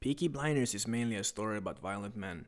Peaky Blinders is mainly a story about violent men.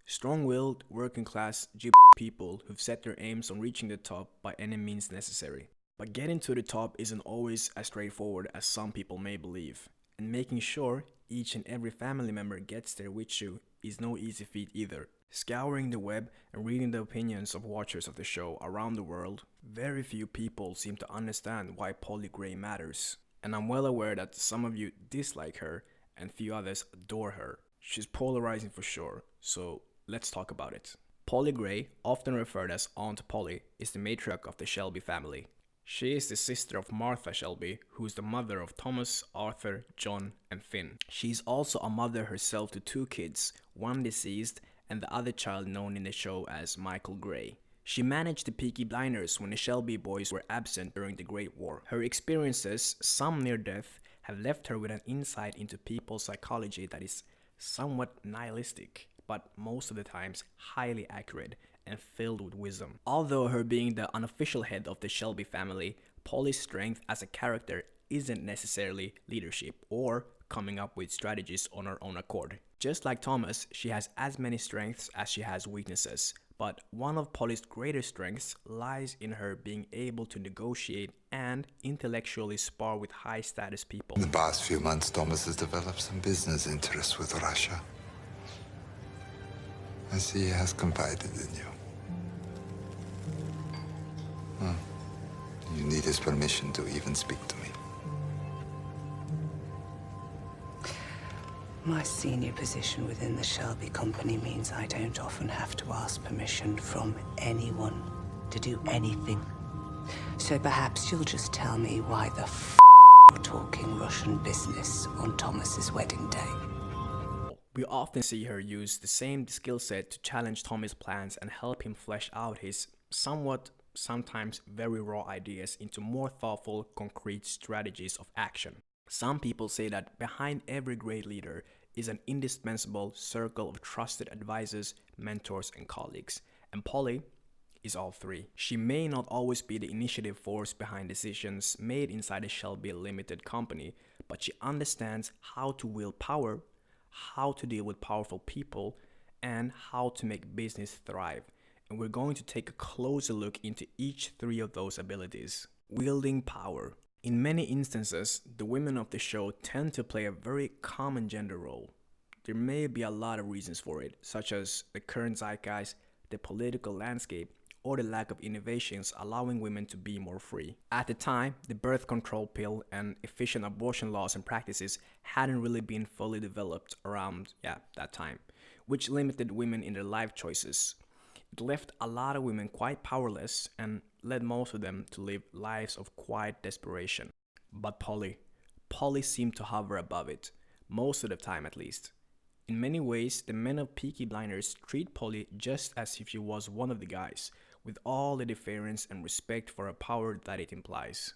Strong-willed, working-class people who've set their aims on reaching the top by any means necessary. But getting to the top isn't always as straightforward as some people may believe. And making sure each and every family member gets there with you is no easy feat either. Scouring the web and reading the opinions of watchers of the show around the world, very few people seem to understand why Polly Gray matters. And I'm well aware that some of you dislike her and few others adore her. She's polarizing for sure, so let's talk about it. Polly Gray, often referred as Aunt Polly, is the matriarch of the Shelby family. She is the sister of Martha Shelby, who is the mother of Thomas, Arthur, John, and Finn. She is also a mother herself to 2 kids, one deceased and the other child known in the show as Michael Gray. She managed the Peaky Blinders when the Shelby boys were absent during the Great War. Her experiences, some near death, have left her with an insight into people's psychology that is somewhat nihilistic, but most of the times highly accurate and filled with wisdom. Although her being the unofficial head of the Shelby family, Polly's strength as a character isn't necessarily leadership or coming up with strategies on her own accord. Just like Thomas, she has as many strengths as she has weaknesses, but one of Polly's greatest strengths lies in her being able to negotiate and intellectually spar with high-status people. In the past few months, Thomas has developed some business interests with Russia. I see he has confided in you. You need his permission to even speak to me. My senior position within the Shelby company means I don't often have to ask permission from anyone to do anything. So perhaps you'll just tell me why the you're talking Russian business on Thomas's wedding day. We often see her use the same skill set to challenge Tommy's plans and help him flesh out his sometimes very raw ideas into more thoughtful, concrete strategies of action. Some people say that behind every great leader is an indispensable circle of trusted advisors, mentors, and colleagues. And Polly is all 3. She may not always be the initiative force behind decisions made inside a Shelby Limited company, but she understands how to wield power, how to deal with powerful people, and how to make business thrive. And we're going to take a closer look into each 3 of those abilities. Wielding power. In many instances, the women of the show tend to play a very common gender role. There may be a lot of reasons for it, such as the current zeitgeist, the political landscape, or the lack of innovations allowing women to be more free. At the time, the birth control pill and efficient abortion laws and practices hadn't really been fully developed around that time, which limited women in their life choices. It left a lot of women quite powerless and led most of them to live lives of quiet desperation. But Polly seemed to hover above it, most of the time at least. In many ways, the men of Peaky Blinders treat Polly just as if she was one of the guys, with all the deference and respect for her power that it implies.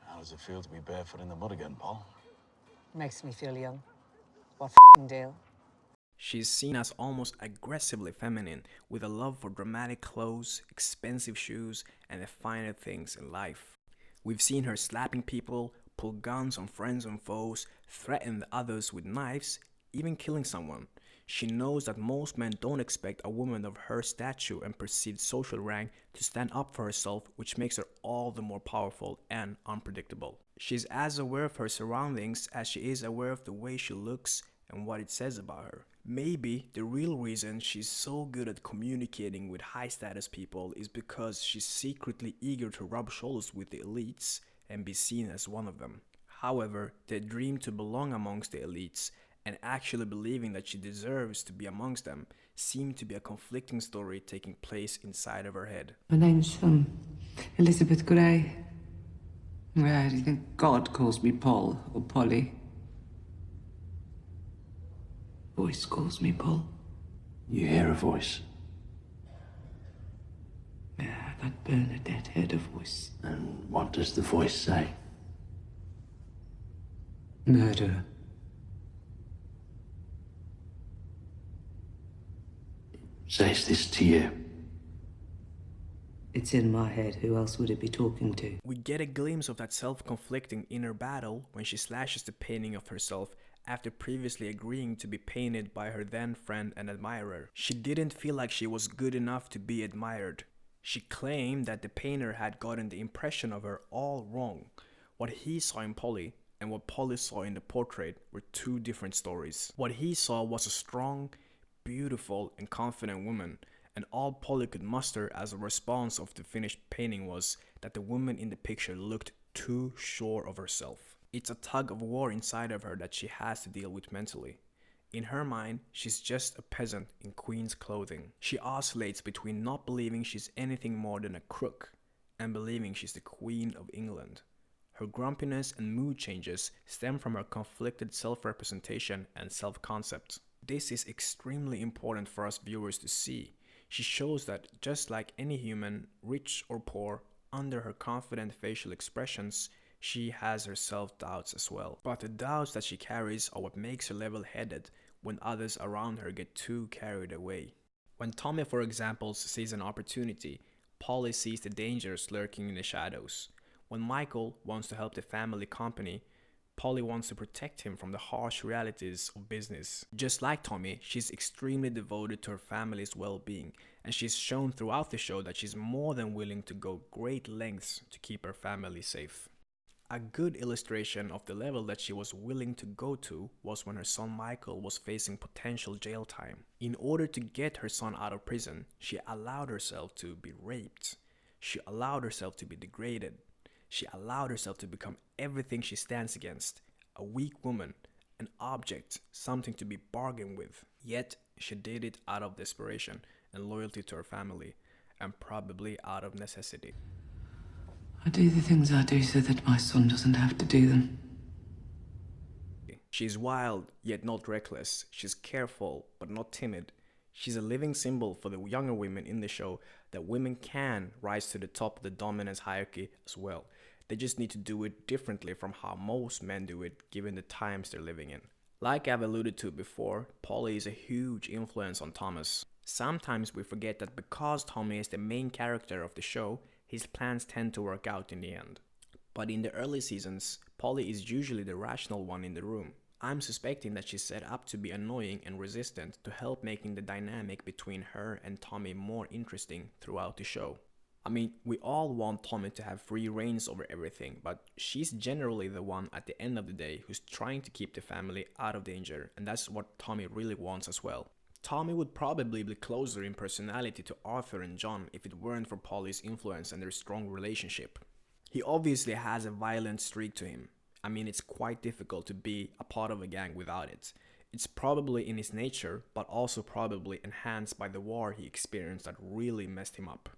How does it feel to be barefoot in the mud again, Paul? Makes me feel young. What f***ing deal? She's seen as almost aggressively feminine, with a love for dramatic clothes, expensive shoes, and the finer things in life. We've seen her slapping people, pull guns on friends and foes, threaten others with knives, even killing someone. She knows that most men don't expect a woman of her stature and perceived social rank to stand up for herself, which makes her all the more powerful and unpredictable. She's as aware of her surroundings as she is aware of the way she looks and what it says about her. Maybe the real reason she's so good at communicating with high-status people is because she's secretly eager to rub shoulders with the elites and be seen as one of them. However, the dream to belong amongst the elites and actually believing that she deserves to be amongst them seemed to be a conflicting story taking place inside of her head. My name's Elizabeth Gray. Where do you think God calls me, Paul or Polly? Voice calls me Paul. You hear a voice. Yeah, that Bernadette heard a voice. And what does the voice say? Murderer. says this to you? It's in my head. Who else would it be talking to? We get a glimpse of that self-conflicting inner battle when she slashes the painting of herself after previously agreeing to be painted by her then friend and admirer. She didn't feel like she was good enough to be admired. She claimed that the painter had gotten the impression of her all wrong. What he saw in Polly and what Polly saw in the portrait were two different stories. What he saw was a strong, beautiful and confident woman, and all Polly could muster as a response of the finished painting was that the woman in the picture looked too sure of herself. It's a tug of war inside of her that she has to deal with mentally. In her mind, she's just a peasant in queen's clothing. She oscillates between not believing she's anything more than a crook and believing she's the Queen of England. Her grumpiness and mood changes stem from her conflicted self-representation and self-concept. This is extremely important for us viewers to see. She shows that just like any human, rich or poor, under her confident facial expressions, she has her self-doubts as well. But the doubts that she carries are what makes her level-headed when others around her get too carried away. When Tommy, for example, sees an opportunity, Polly sees the dangers lurking in the shadows. When Michael wants to help the family company, Polly wants to protect him from the harsh realities of business. Just like Tommy, she's extremely devoted to her family's well-being, and she's shown throughout the show that she's more than willing to go great lengths to keep her family safe. A good illustration of the level that she was willing to go to was when her son Michael was facing potential jail time. In order to get her son out of prison, she allowed herself to be raped. She allowed herself to be degraded. She allowed herself to become everything she stands against, a weak woman, an object, something to be bargained with. Yet, she did it out of desperation and loyalty to her family, and probably out of necessity. I do the things I do so that my son doesn't have to do them. She's wild, yet not reckless. She's careful, but not timid. She's a living symbol for the younger women in the show that women can rise to the top of the dominance hierarchy as well. They just need to do it differently from how most men do it given the times they're living in. Like I've alluded to before, Polly is a huge influence on Thomas. Sometimes we forget that because Tommy is the main character of the show, his plans tend to work out in the end. But in the early seasons, Polly is usually the rational one in the room. I'm suspecting that she's set up to be annoying and resistant to help making the dynamic between her and Tommy more interesting throughout the show. I mean, we all want Tommy to have free reins over everything, but she's generally the one at the end of the day who's trying to keep the family out of danger, and that's what Tommy really wants as well. Tommy would probably be closer in personality to Arthur and John if it weren't for Polly's influence and their strong relationship. He obviously has a violent streak to him. I mean, it's quite difficult to be a part of a gang without it. It's probably in his nature, but also probably enhanced by the war he experienced that really messed him up.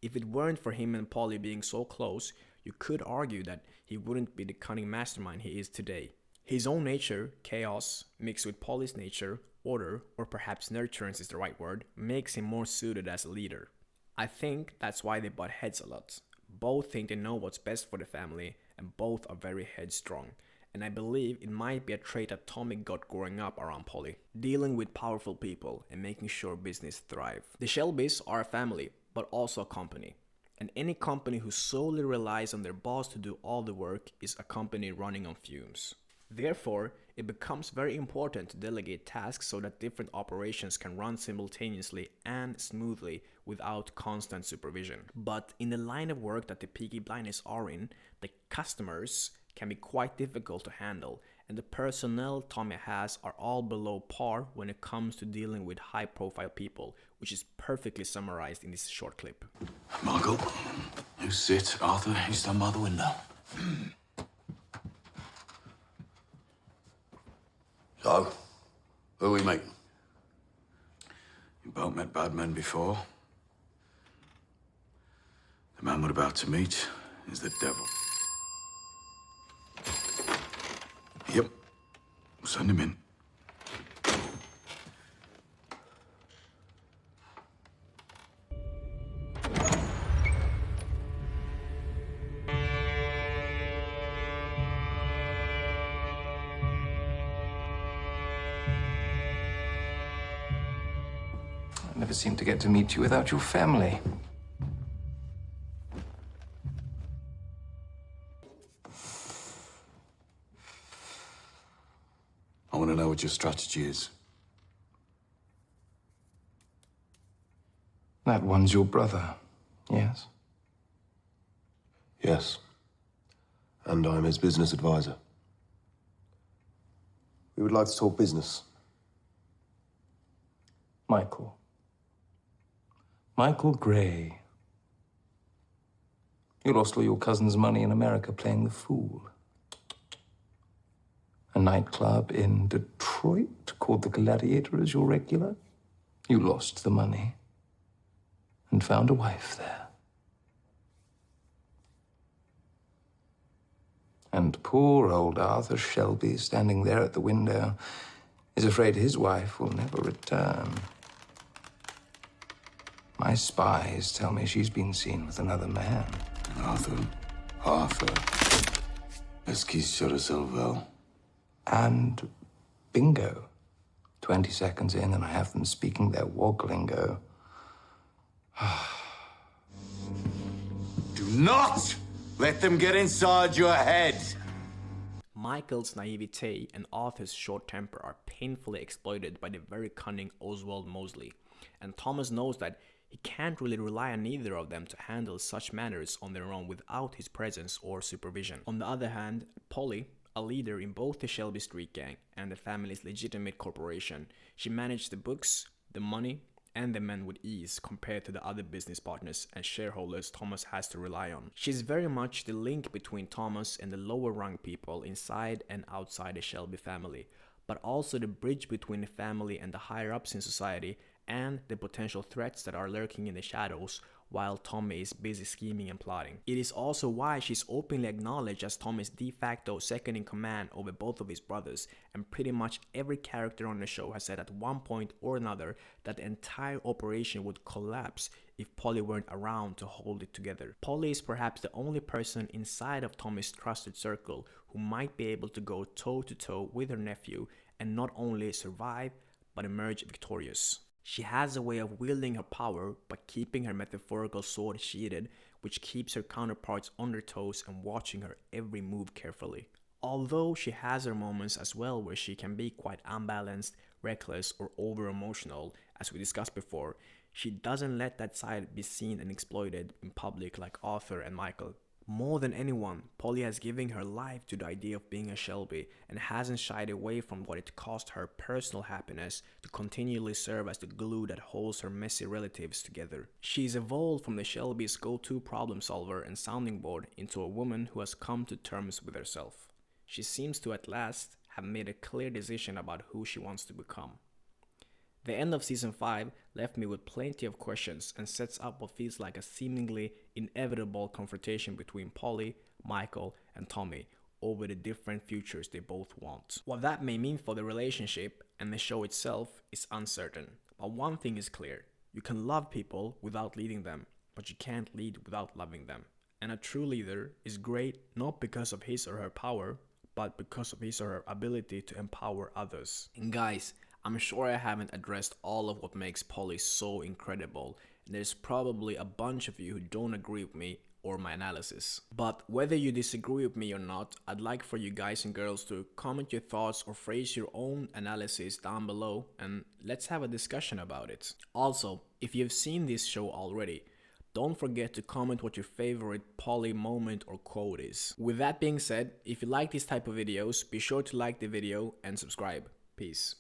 If it weren't for him and Polly being so close, you could argue that he wouldn't be the cunning mastermind he is today. His own nature, chaos, mixed with Polly's nature, order, or perhaps nurturance is the right word, makes him more suited as a leader. I think that's why they butt heads a lot. Both think they know what's best for the family, and both are very headstrong. And I believe it might be a trait that Tommy got growing up around Polly, dealing with powerful people and making sure business thrive. The Shelbys are a family, but also a company. And any company who solely relies on their boss to do all the work is a company running on fumes. Therefore, it becomes very important to delegate tasks so that different operations can run simultaneously and smoothly without constant supervision. But in the line of work that the Peaky Blinders are in, the customers can be quite difficult to handle, and the personnel Tommy has are all below par when it comes to dealing with high-profile people, which is perfectly summarized in this short clip. Michael, you sit. Arthur, you stand by the window. So, who we meet? You both met bad men before. The man we're about to meet is the devil. Yep. We'll send him in. Never seem to get to meet you without your family. I want to know what your strategy is. That one's your brother, yes? Yes. And I'm his business advisor. We would like to talk business. Michael. Michael Gray. You lost all your cousin's money in America playing the fool. A nightclub in Detroit called the Gladiator is your regular. You lost the money and found a wife there. And poor old Arthur Shelby, standing there at the window, is afraid his wife will never return. My spies tell me she's been seen with another man. Arthur. Est-ce qu'il sera well? And bingo. 20 seconds in, and I have them speaking their wog lingo. Do not let them get inside your head. Michael's naivete and Arthur's short temper are painfully exploited by the very cunning Oswald Mosley, and Thomas knows that he can't really rely on either of them to handle such matters on their own without his presence or supervision. On the other hand, Polly, a leader in both the Shelby Street Gang and the family's legitimate corporation, she managed the books, the money, and the men with ease compared to the other business partners and shareholders Thomas has to rely on. She's very much the link between Thomas and the lower rung people inside and outside the Shelby family, but also the bridge between the family and the higher ups in society and the potential threats that are lurking in the shadows while Tommy is busy scheming and plotting. It is also why she's openly acknowledged as Tommy's de facto second in command over both of his brothers, and pretty much every character on the show has said at one point or another that the entire operation would collapse if Polly weren't around to hold it together. Polly is perhaps the only person inside of Tommy's trusted circle who might be able to go toe to toe with her nephew and not only survive but emerge victorious. She has a way of wielding her power by keeping her metaphorical sword sheathed, which keeps her counterparts on their toes and watching her every move carefully. Although she has her moments as well where she can be quite unbalanced, reckless, or over-emotional, as we discussed before, she doesn't let that side be seen and exploited in public like Arthur and Michael. More than anyone, Polly has given her life to the idea of being a Shelby and hasn't shied away from what it cost her personal happiness to continually serve as the glue that holds her messy relatives together. She's evolved from the Shelby's go-to problem solver and sounding board into a woman who has come to terms with herself. She seems to at last have made a clear decision about who she wants to become. The end of season 5 left me with plenty of questions and sets up what feels like a seemingly inevitable confrontation between Polly, Michael, and Tommy over the different futures they both want. What that may mean for the relationship and the show itself is uncertain, but one thing is clear: you can love people without leading them, but you can't lead without loving them. And a true leader is great not because of his or her power, but because of his or her ability to empower others. And guys, I'm sure I haven't addressed all of what makes Polly so incredible, and there's probably a bunch of you who don't agree with me or my analysis. But whether you disagree with me or not, I'd like for you guys and girls to comment your thoughts or phrase your own analysis down below, and let's have a discussion about it. Also, if you've seen this show already, don't forget to comment what your favorite Polly moment or quote is. With that being said, if you like this type of videos, be sure to like the video and subscribe. Peace.